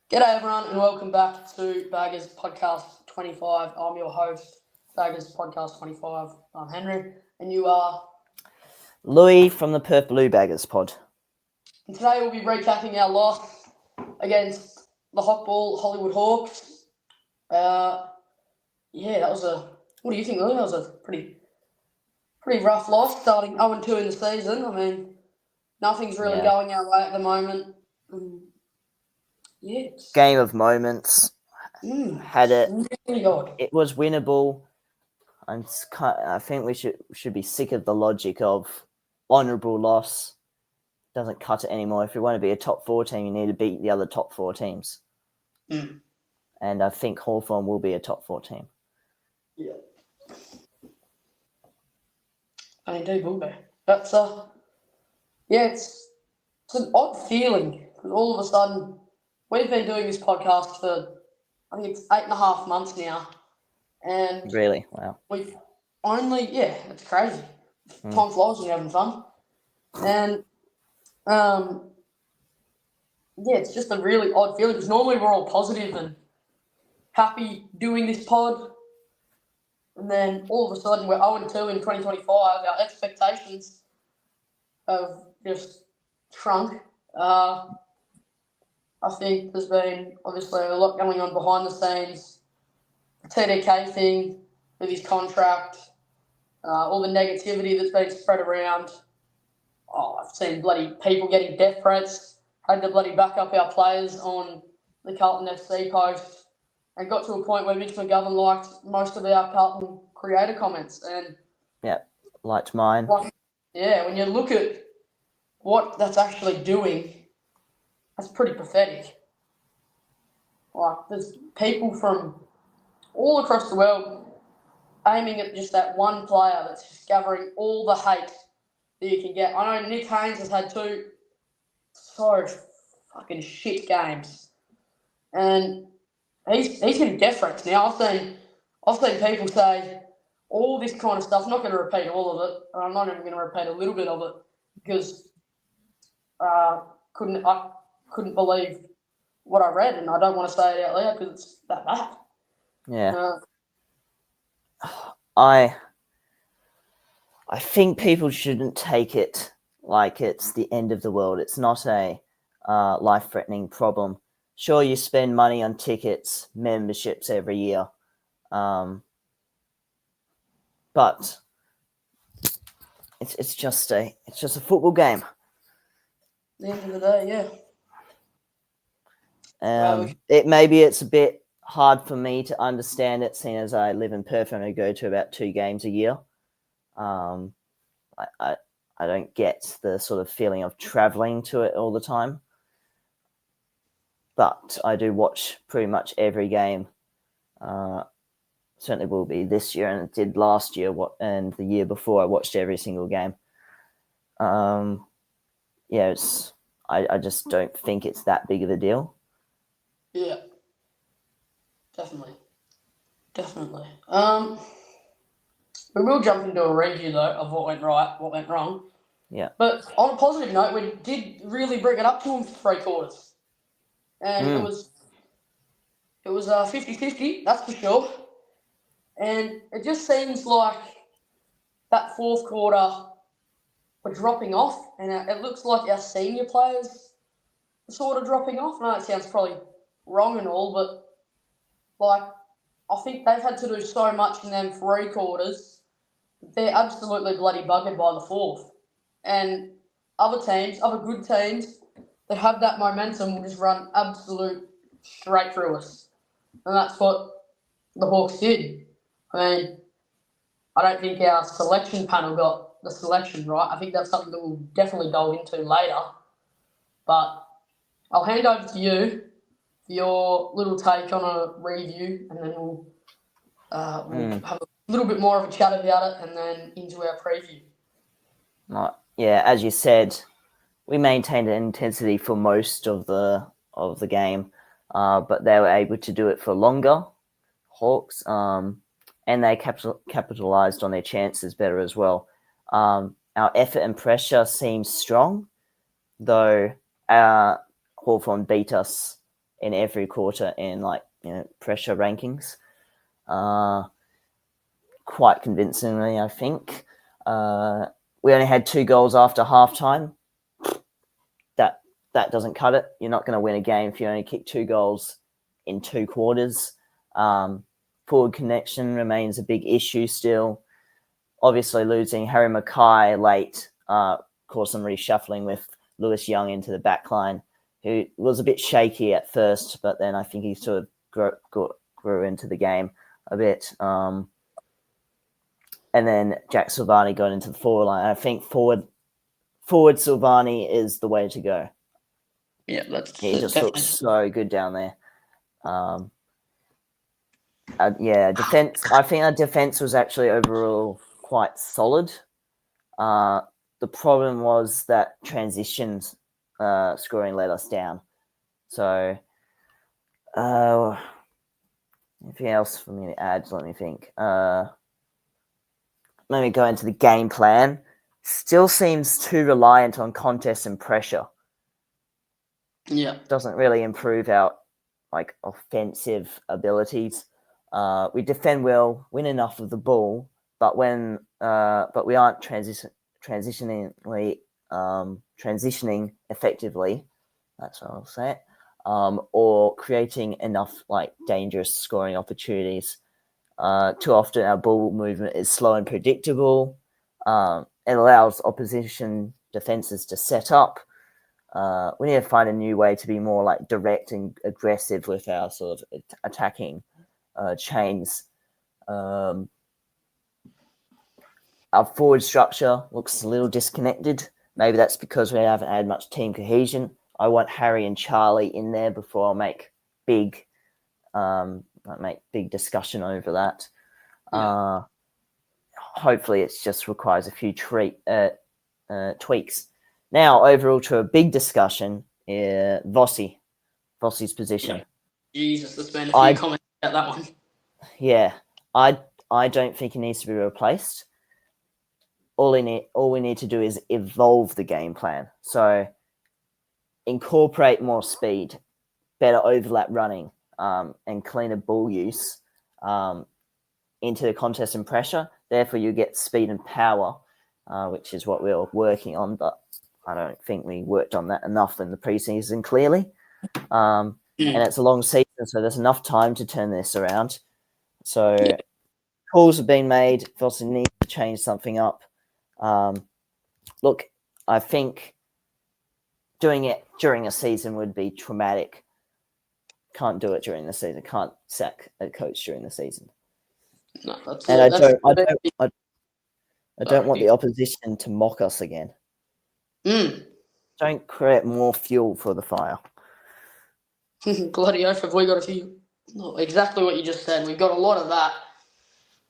G'day everyone and welcome back to Baggers Podcast 25. I'm your host, Baggers Podcast 25. I'm Henry and you are... Louis from the Perth Blue Baggers pod. And today we'll be recapping our loss against the Hawthorn Hollywood Hawks. That was a... What do you think, Louis? That was a pretty rough loss, starting 0-2 in the season. I mean, nothing's really going our way at the moment. Game of moments. Had it. Really odd. It was winnable. I think we should be sick of the logic of honourable loss. Doesn't cut it anymore. If you want to be a top 4 team, you need to beat the other top 4 teams. And I think Hawthorn will be a top 4 team. Yeah. I indeed will be. That's it's an odd feeling because all of a sudden we've been doing this podcast for I think it's 8.5 months now, and really, wow, we've only it's crazy. Time flies when you're having fun, and it's just a really odd feeling because normally we're all positive and happy doing this pod. And then all of a sudden we're 0-2 in 2025. Our expectations have just shrunk. I think there's been obviously a lot going on behind the scenes. The TDK thing with his contract, all the negativity that's been spread around. I've seen bloody people getting death threats. Had to bloody back up our players on the Carlton FC post. And got to a point where Mitch McGovern liked most of our Carlton creator comments. And liked mine. When you look at what that's actually doing, that's pretty pathetic. Like, there's people from all across the world aiming at just that one player that's just gathering all the hate that you can get. I know Nick Haynes has had 2 so fucking shit games. And he's getting death threats now. I've seen people say all this kind of stuff. I'm not going to repeat all of it. I'm not even going to repeat a little bit of it because I couldn't believe what I read, and I don't want to say it out loud because it's that bad. Yeah. I think people shouldn't take it like it's the end of the world. It's not a life-threatening problem. Sure, you spend money on tickets, memberships every year, but it's just a football game. At the end of the day, Maybe it's a bit hard for me to understand it, seeing as I live in Perth and I go to about 2 games a year. I don't get the sort of feeling of traveling to it all the time. But I do watch pretty much every game. Certainly will be this year, and it did last year. And the year before, I watched every single game. I just don't think it's that big of a deal. Yeah, definitely. We will jump into a review though of what went right, what went wrong. Yeah. But on a positive note, we did really bring it up to him for 3 quarters. And it was 50-50, that's for sure. And it just seems like that 4th quarter we're dropping off, and it looks like our senior players are sort of dropping off. I know it sounds probably wrong and all, but I think they've had to do so much in them 3 quarters that they're absolutely bloody buggered by the 4th. And other good teams that have that momentum will just run absolute straight through us. And that's what the Hawks did. I mean, I don't think our selection panel got the selection right. I think that's something that we'll definitely delve into later. But I'll hand over to you for your little take on a review, and then we'll have a little bit more of a chat about it and then into our preview. As you said, we maintained an intensity for most of the game, but they were able to do it for longer, Hawks, and they capitalized on their chances better as well. Our effort and pressure seems strong, though Hawthorn beat us in every quarter in pressure rankings. Quite convincingly, I think. We only had 2 goals after halftime. That doesn't cut it. You're not going to win a game if you only kick 2 goals in 2 quarters. Forward connection remains a big issue still. Obviously, losing Harry Mackay late caused some reshuffling with Lewis Young into the back line, who was a bit shaky at first, but then I think he sort of grew into the game a bit. And then Jack Silvani got into the forward line. I think forward Silvani is the way to go. Yeah, he just looks so good down there. Defense. I think our defense was actually overall quite solid. The problem was that transitions scoring let us down. So, anything else for me to add? Let me think. Let me go into the game plan. Still seems too reliant on contest and pressure. Yeah. Doesn't really improve our offensive abilities. We defend well, win enough of the ball, but we aren't transitioning effectively. That's what I'll say. Or creating enough dangerous scoring opportunities. Too often our ball movement is slow and predictable. It allows opposition defenses to set up. We need to find a new way to be more direct and aggressive with our sort of attacking chains. Our forward structure looks a little disconnected. Maybe that's because we haven't had much team cohesion. I want Harry and Charlie in there before I make big discussion over that. Yeah. Hopefully, it just requires a few tweaks. Now, overall, to a big discussion, Vossi's position. Yeah. Jesus, there's been a few comments about that one. Yeah, I don't think he needs to be replaced. All we need to do is evolve the game plan. So, incorporate more speed, better overlap running, and cleaner ball use into the contest and pressure. Therefore, you get speed and power, which is what we're working on, but I don't think we worked on that enough in the preseason, clearly. And it's a long season, so there's enough time to turn this around. So calls have been made. Vossi needs to change something up. Look, I think doing it during a season would be traumatic. Can't do it during the season. Can't sack a coach during the season. No, that's and I don't want the opposition to mock us again. Don't create more fuel for the fire. Bloody oath, have we got a few? No, exactly what you just said. We've got a lot of that.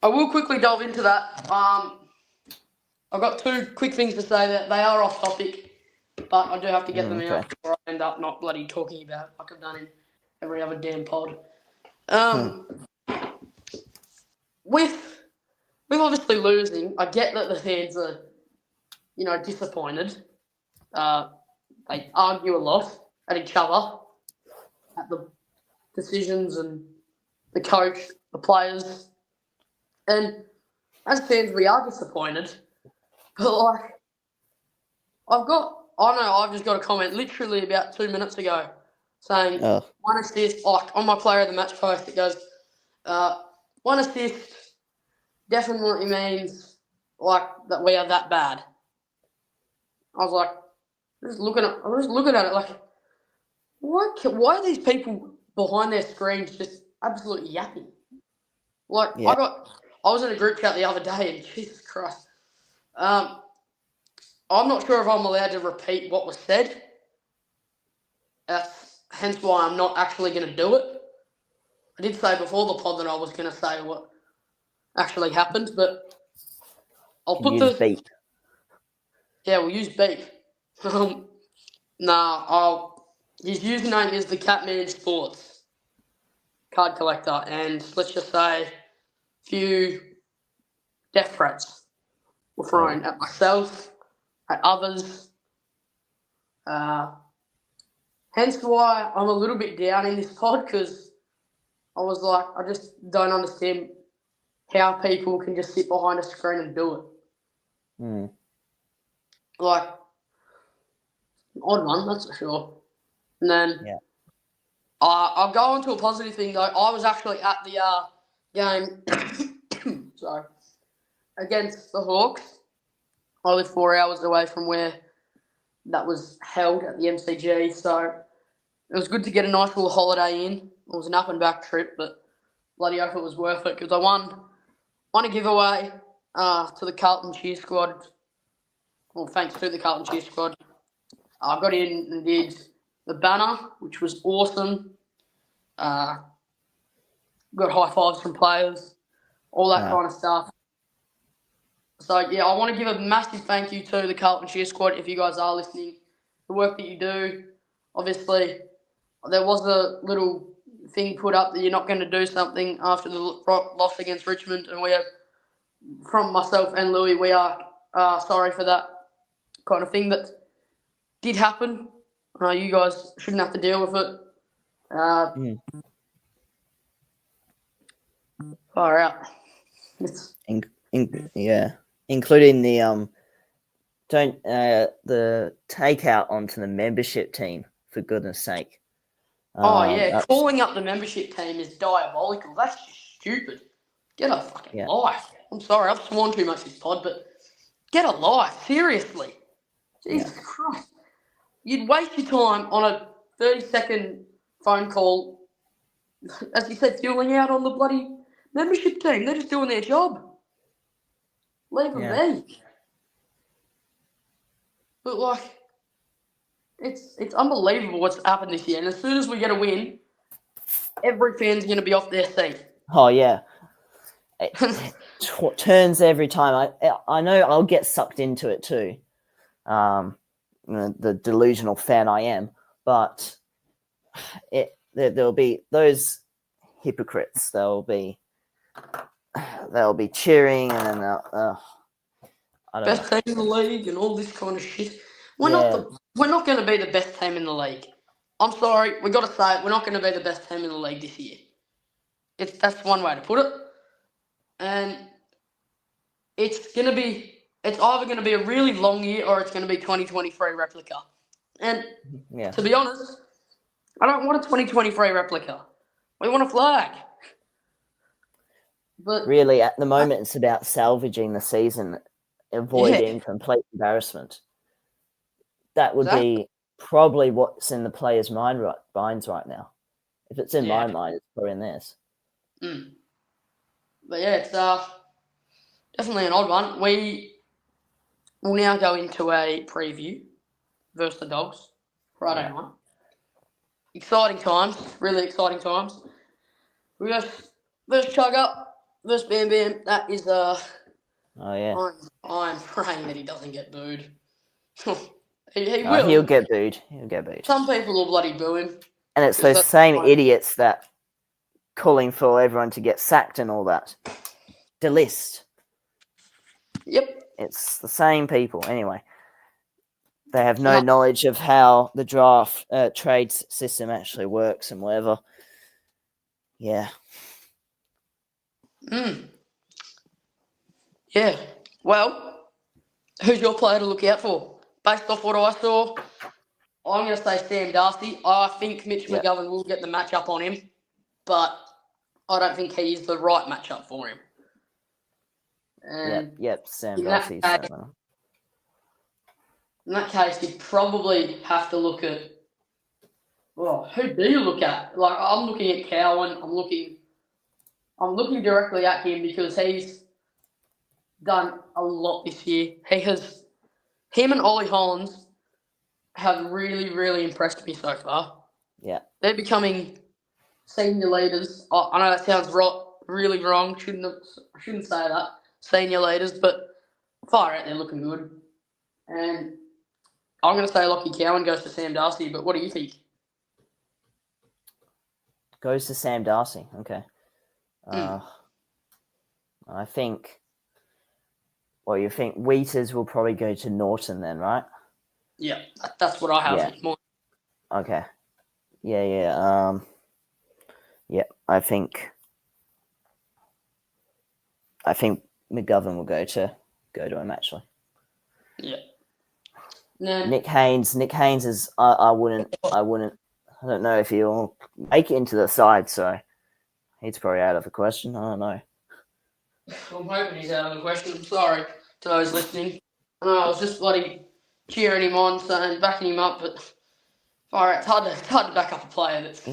I will quickly delve into that. I've got 2 quick things to say that they are off topic, but I do have to get them out before I end up not bloody talking about it like I've done in every other damn pod. With obviously losing, I get that the fans are, disappointed. They argue a lot at each other, at the decisions and the coach, the players. And as fans, we are disappointed. But, I've just got a comment literally about 2 minutes ago saying 1 assist, on my player of the match post, it goes, 1 assist definitely means, that we are that bad. I was just looking at it why are these people behind their screens just absolutely yapping? I was in a group chat the other day and Jesus Christ. I'm not sure if I'm allowed to repeat what was said. Hence why I'm not actually going to do it. I did say before the pod that I was going to say what actually happened, but I'll put use beep. Yeah, we'll use beep. His username is the Catman Sports card collector, and let's just say a few death threats were thrown at myself, at others. Hence why I'm a little bit down in this pod because I was like, I just don't understand how people can just sit behind a screen and do it. Mm. Like, odd one, that's for sure. And then I'll go on to a positive thing, though. I was actually at the game sorry, against the Hawks. I live 4 hours away from where that was held at the MCG, so it was good to get a nice little holiday in. It was an up and back trip, but bloody hope it was worth it because I won a giveaway to the Carlton cheer squad. Well, thanks to the Carlton cheer squad. I got in and did the banner, which was awesome. Got high fives from players, all that kind of stuff. So, yeah, I want to give a massive thank you to the Carlton cheer squad if you guys are listening. The work that you do, obviously, there was a little thing put up that you're not going to do something after the loss against Richmond, and we are, from myself and Louis, we are sorry for that kind of thing that did happen. You guys shouldn't have to deal with it. Far out. Including the the takeout onto the membership team, for goodness sake. Calling up the membership team is diabolical. That's just stupid. Get a fucking life. I'm sorry, I've sworn too much this pod, but get a life. Seriously. Jesus Christ. You'd waste your time on a 30-second phone call, as you said, fueling out on the bloody membership team. They're just doing their job. Leave them be. But, like, it's unbelievable what's happened this year. And as soon as we get a win, every fan's going to be off their seat. Oh, yeah. It turns every time. I know I'll get sucked into it too. The delusional fan I am. But there'll be those hypocrites. They'll be cheering and then I don't best know. team in the league and all this kind of shit. We're not going to be the best team in the league. I'm sorry, we got to say it. We're not going to be the best team in the league this year. That's one way to put it. And it's either going to be a really long year or it's going to be 2023 replica. And to be honest, I don't want a 2023 replica. We want a flag. But really, at the moment, it's about salvaging the season, avoiding complete embarrassment. That would be probably what's in the players' minds right now. If it's in my mind, it's probably in theirs. But yeah, it's definitely an odd one. We will now go into a preview versus the Dogs Friday night. Exciting times, really exciting times. We got versus Chugger versus Bam Bam. That is I'm praying that he doesn't get booed. he will. He'll get booed. He'll get booed. Some people will bloody boo him. And it's those same idiots that calling for everyone to get sacked and all that. The list. Yep. It's the same people. Anyway, they have no knowledge of how the draft trades system actually works and whatever. Yeah. Yeah. Well, who's your player to look out for? Based off what I saw, I'm going to say Sam Darcy. I think Mitch McGovern will get the matchup on him, but I don't think he is the right matchup for him. And Sam Darcy. In that case, you'd probably have to look at. Well, who do you look at? Like, I'm looking at Cowan. I'm looking directly at him because he's done a lot this year. Him and Ollie Hollins have really, really impressed me so far. Yeah. They're becoming senior leaders. I know that sounds really wrong. I shouldn't say that. Senior leaders, but far out, they're looking good. And I'm going to say Lockie Cowan goes to Sam Darcy, but what do you think? Goes to Sam Darcy. Okay. I think. Well, you think Wheaters will probably go to Norton then, right? Yeah, that's what I have. Yeah. Okay. Yeah. Yeah. I think McGovern will go to him actually. Yeah. No. Nick Haynes is I wouldn't I don't know if he'll make it into the side, so he's probably out of the question. I don't know. I'm hoping he's out of the question. I'm sorry to those listening. I was just bloody cheering him on, saying backing him up, but all right, it's hard to back up a player that's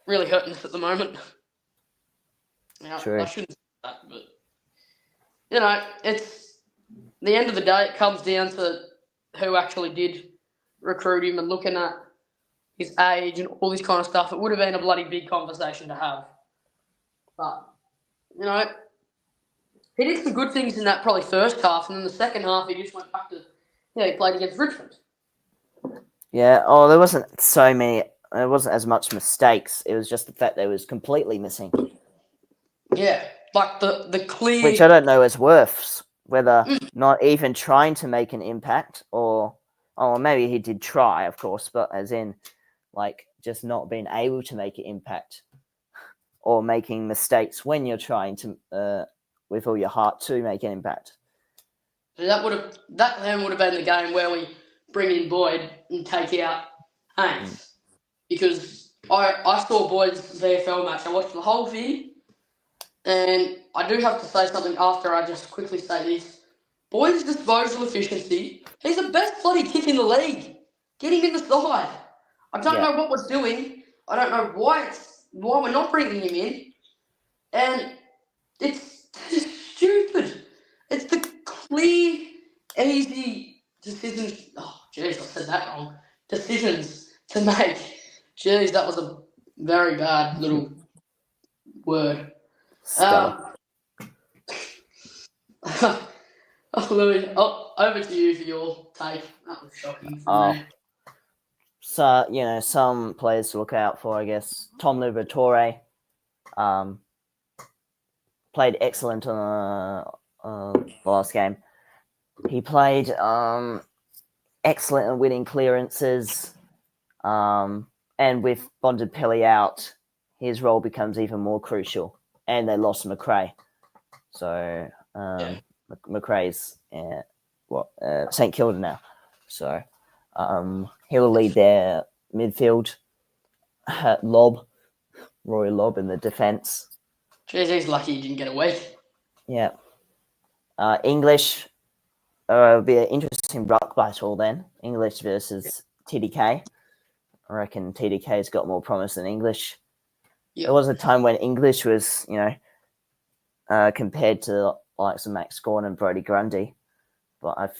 really hurting us at the moment. Yeah, True. I shouldn't say that, but it's the end of the day. It comes down to who actually did recruit him and looking at his age and all this kind of stuff. It would have been a bloody big conversation to have, but he did some good things in that probably first half, and then the second half he just went back to he played against Richmond. Yeah. Oh, there wasn't so many. There wasn't as much mistakes. It was just the fact that it was completely missing. Yeah, like the clear. Which I don't know is worse, whether not even trying to make an impact or maybe he did try, of course, but as in like just not being able to make an impact or making mistakes when you're trying to with all your heart to make an impact. So that then would have been the game where we bring in Boyd and take out Haynes. Because I saw Boyd's VFL match. I watched the whole thing, and I do have to say something after I just quickly say this. Boyd's disposal efficiency, he's the best bloody kick in the league. Get him in the side. I don't know what we're doing. I don't know why we're not bringing him in. And it's stupid. It's the clear, easy decisions. Oh, jeez, I said that wrong. Decisions to make. Jeez, that was a very bad little word. Louis, over to you for your take. That was shocking for me. So, some players to look out for, I guess. Tom Liberatore played excellent on the last game. He played excellent at winning clearances. And with Bontempelli out, his role becomes even more crucial. And they lost McRae. So McRae's St Kilda now. So he'll lead their midfield. Roy Lobb in the defence. Jeez, he's lucky he didn't get a week. Yeah. English will be an interesting ruck battle then. English versus TDK. I reckon TDK's got more promise than English. Yep. There was a time when English was, compared to the likes of Max Gawn and Brodie Grundy, but I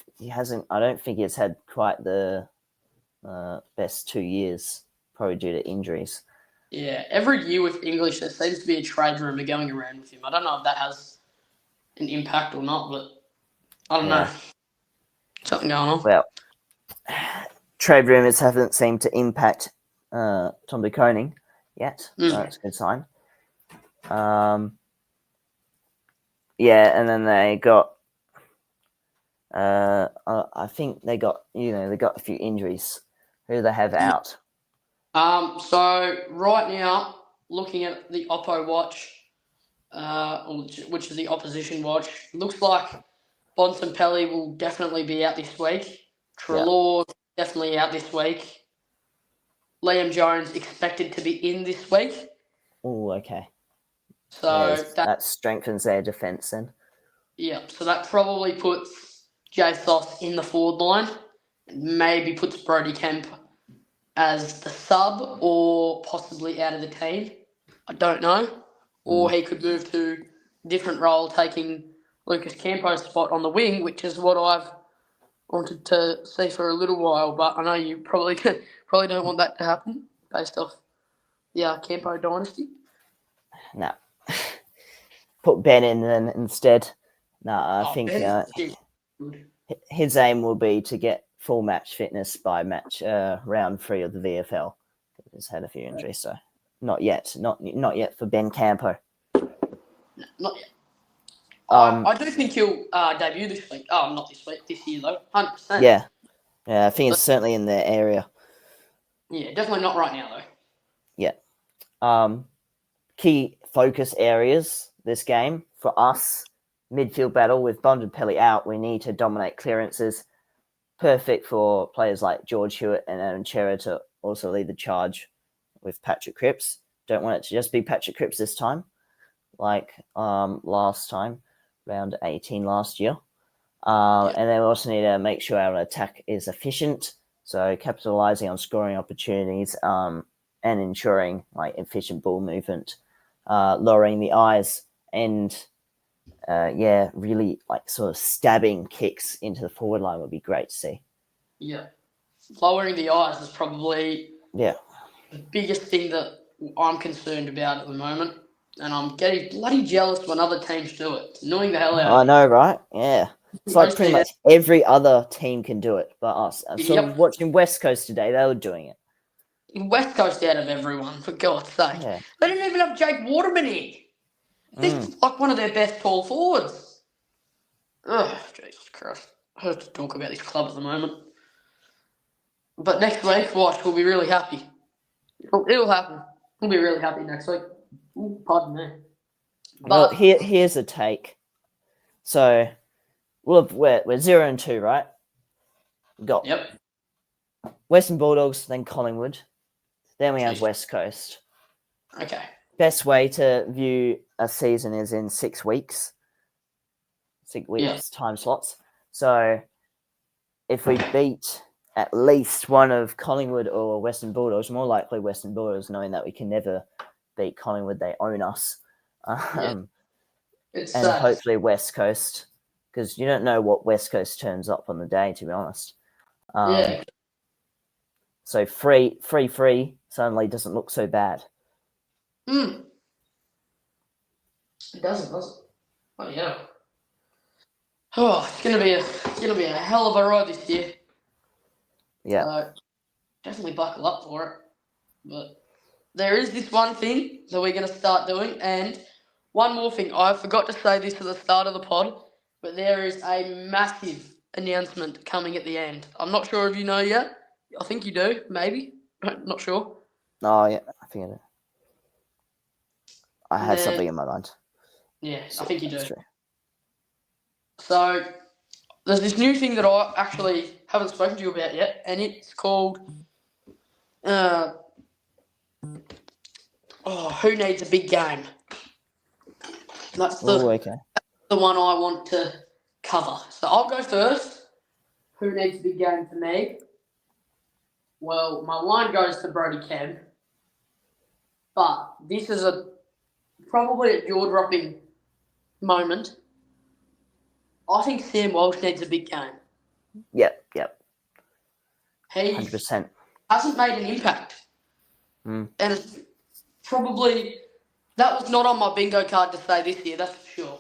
don't think he's had quite the best 2 years, probably due to injuries. Yeah, every year with English, there seems to be a trade rumour going around with him. I don't know if that has an impact or not, but I don't know. Something going on. Well, trade rumours haven't seemed to impact Tom de Koning yet. So that's a good sign. And then they got I think they got a few injuries. Who do they have out? So right now, looking at the Oppo watch, which is the opposition watch, looks like Bontempelli will definitely be out this week. Treloar definitely out this week. Liam Jones expected to be in this week. Oh, okay. So that strengthens their defence then. Yeah, so that probably puts Jay Sauce in the forward line. Maybe puts Brodie Kemp as the sub or possibly out of the team. I don't know. Or he could move to a different role, taking Lucas Campo's spot on the wing, which is what I've wanted to see for a little while. But I know you probably don't want that to happen based off the Campo dynasty. No. Put Ben in then instead. No, I think his aim will be to get full match fitness by round 3 of the VFL. He's had a few injuries, so not yet. Not yet for Ben Campo. Not yet. I do think he'll debut this week. Oh, not this week. This year, though. 100%. Yeah. I think it's certainly in the area. Yeah, definitely not right now, though. Key focus areas this game for us: midfield battle with Bontempelli out. We need to dominate clearances. Perfect for players like George Hewitt and Adam Chera to also lead the charge with Patrick Cripps. Don't want it to just be Patrick Cripps this time, like last time, round 18 last year. And then we also need to make sure our attack is efficient, so capitalizing on scoring opportunities and ensuring like efficient ball movement, lowering the eyes, and really like sort of stabbing kicks into the forward line would be great to see. Yeah. Lowering the eyes is probably the biggest thing that I'm concerned about at the moment. And I'm getting bloody jealous when other teams do it. It's annoying the hell out of me. I know, right? Yeah. It's like pretty much every other team can do it but us. So watching West Coast today, they were doing it. West Coast out of everyone, for God's sake. Yeah. They didn't even have Jake Waterman in. This is like one of their best tall forwards. Oh, Jesus Christ. I have to talk about this club at the moment. But next week, watch, we'll be really happy. It'll happen. We'll be really happy next week. Ooh, pardon me. Well, here's a take. So, we're 0-2, right? We got Western Bulldogs, then Collingwood. Then we have West Coast. Okay. Best way to view a season is in 6 weeks. 6 weeks time slots. So, if we beat at least one of Collingwood or Western Bulldogs, more likely Western Bulldogs, knowing that we can never beat Collingwood, they own us. And hopefully West Coast, because you don't know what West Coast turns up on the day, to be honest. So free suddenly doesn't look so bad. It doesn't, does it? Oh yeah. Oh, it's gonna be a hell of a ride this year. Yeah. So definitely buckle up for it. But there is this one thing that we're gonna start doing, and one more thing. I forgot to say this at the start of the pod, but there is a massive announcement coming at the end. I'm not sure if you know yet. I think you do, maybe. Not sure. Oh yeah, I think I do. I had something in my mind. Yeah, I think you do. True. So there's this new thing that I actually haven't spoken to you about yet, and it's called Who Needs a Big Game? That's the one I want to cover. So I'll go first. Who needs a big game for me? Well, my line goes to Brody Kemp, but this is probably a jaw-dropping moment. I think Sam Walsh needs a big game. Yep. He 100%. Hasn't made an impact. And it's probably... That was not on my bingo card to say this year, that's for sure.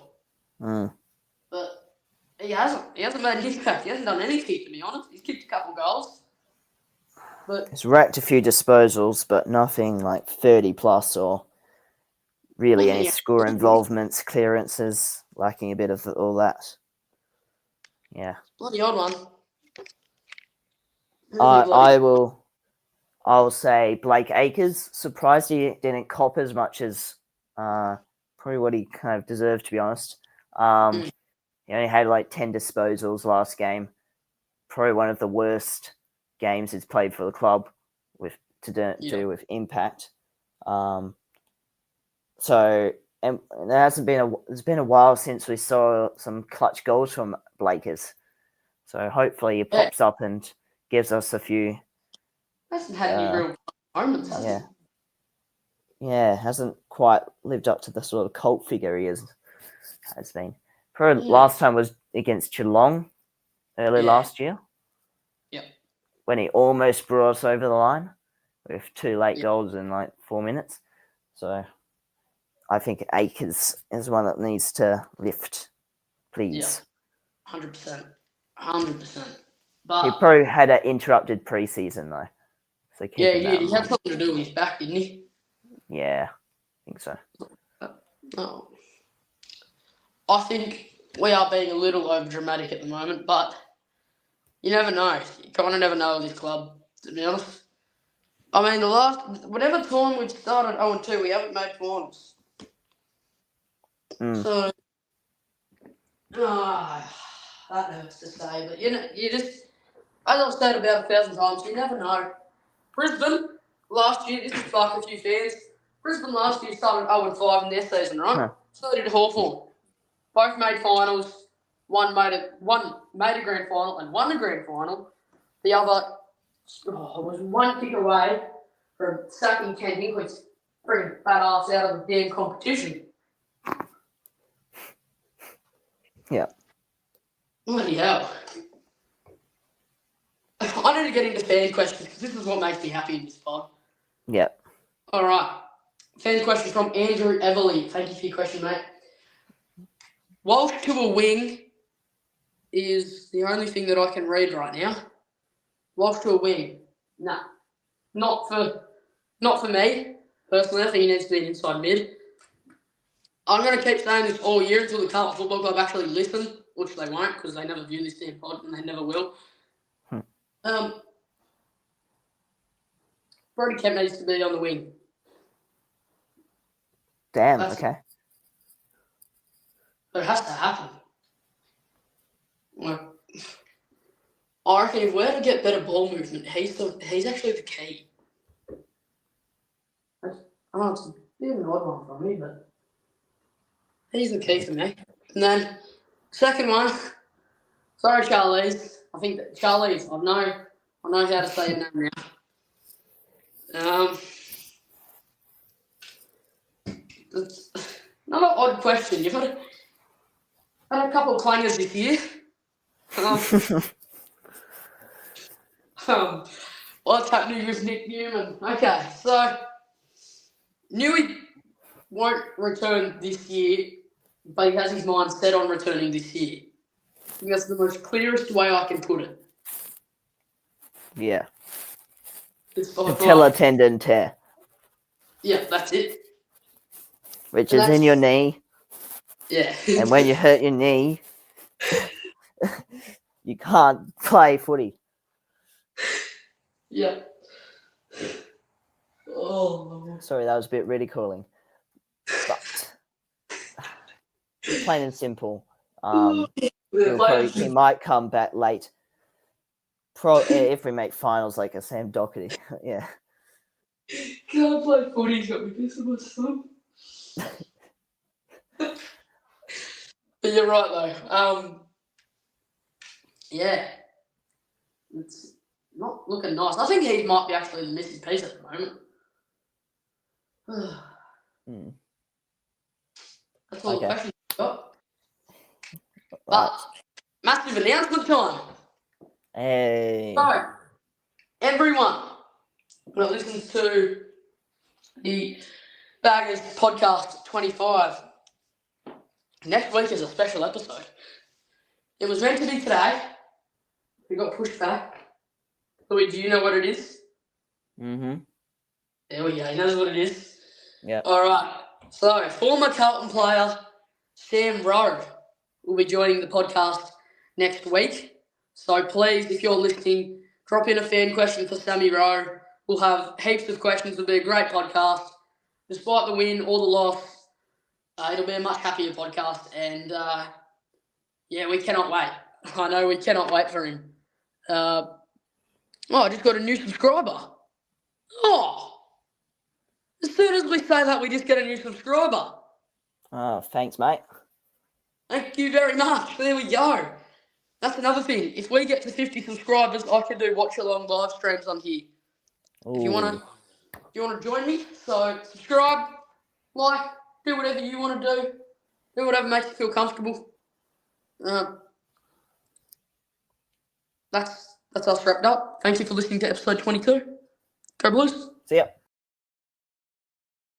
But he hasn't made an impact. He hasn't done anything, to be honest. He's kicked a couple goals. But he's racked a few disposals, but nothing like 30 plus or really any score involvements, clearances, lacking a bit of all that. Yeah. Bloody odd one. I'll say Blake Acres. Surprised he didn't cop as much as probably what he kind of deserved, to be honest. He only had like 10 disposals last game. Probably one of the worst games he's played for the club do with impact. So and it's been a while since we saw some clutch goals from Blakers. So hopefully he pops up and gives us a few. Hasn't had any real moments, has he? Yeah, hasn't quite lived up to the sort of cult figure he has been. Probably last time was against Geelong early last year. Yep. When he almost brought us over the line with 2 late goals in like 4 minutes. So I think Akers is one that needs to lift, please. Yeah. 100%. 100%. But he probably had an interrupted preseason though. So he had something to do with his back, didn't he? Yeah, I think so. No. I think we are being a little over dramatic at the moment, but you never know. You kind of never know with this club, to be honest. I mean, whatever time we've started 0-2, we haven't made finals. Mm. So, that hurts to say, but you just, as I've said about 1,000 times, you never know. Brisbane last year, this will spark a few fans. Brisbane last year started 0-5 in their season, right? Huh. So did Hawthorn. Both made finals. One made a grand final and won the grand final. The other was one kick away from sacking Ken Hinkley's freaking fat ass out of the damn competition. Yeah. Bloody hell. I need to get into fan questions because this is what makes me happy in this pod. Yeah. All right. Fan question from Andrew Everly. Thank you for your question, mate. Walsh to a wing is the only thing that I can read right now. Walsh to a wing. Nah. Not for me. Personally, I think he needs to be an inside mid. I'm going to keep saying this all year until the Carlton Football Club actually listen, which they won't because they never view this damn pod and they never will. Brody Kemp needs to be on the wing. Damn. Okay. But it has to happen. Like, I reckon if we're to get better ball movement, he's actually the key. I know it's a bit of an odd one for me, but he's the key for me. And then, second one, sorry, Charlize. I think that Charlize, I know how to say your name now. It's not an odd question. You've had a couple of clangers this year. What's happening with Nick Newman? Okay, so Newey won't return this year, but he has his mind set on returning this year. I think that's the most clearest way I can put it. Yeah. It's Patella tendon tear. Yeah, that's it. Which is in your knee. Yeah. And when you hurt your knee, you can't play footy. Yeah. Oh. Sorry, that was a bit ridiculing. But plain and simple. He might come back late. If we make finals like a Sam Doherty. Yeah. Can't play footy, got me pissed my son. But you're right though. Yeah. It's not looking nice. I think he might be actually the missing piece at the moment. That's all the questions I've got. But massive announcement time. Hey. So, everyone that listens to the Baggers Podcast 25, next week is a special episode. It was meant to be today. We got pushed back. Louis, do you know what it is? Mm-hmm. There we go. He knows what it is. Yeah. All right. So, former Carlton player Sam Rowe will be joining the podcast next week. So, please, if you're listening, drop in a fan question for Sammy Rowe. We'll have heaps of questions. It'll be a great podcast. Despite the win or the loss, it'll be a much happier podcast. And, yeah, we cannot wait. I know we cannot wait for him. I just got a new subscriber. Oh, as soon as we say that, we just get a new subscriber. Oh, thanks, mate. Thank you very much. There we go. That's another thing. If we get to 50 subscribers, I can do watch-along live streams on here. Ooh. If you want to join me, so subscribe, like, do whatever you want to do. Do whatever makes you feel comfortable. That's us wrapped up. Thank you for listening to episode 22. Go Blues. See ya.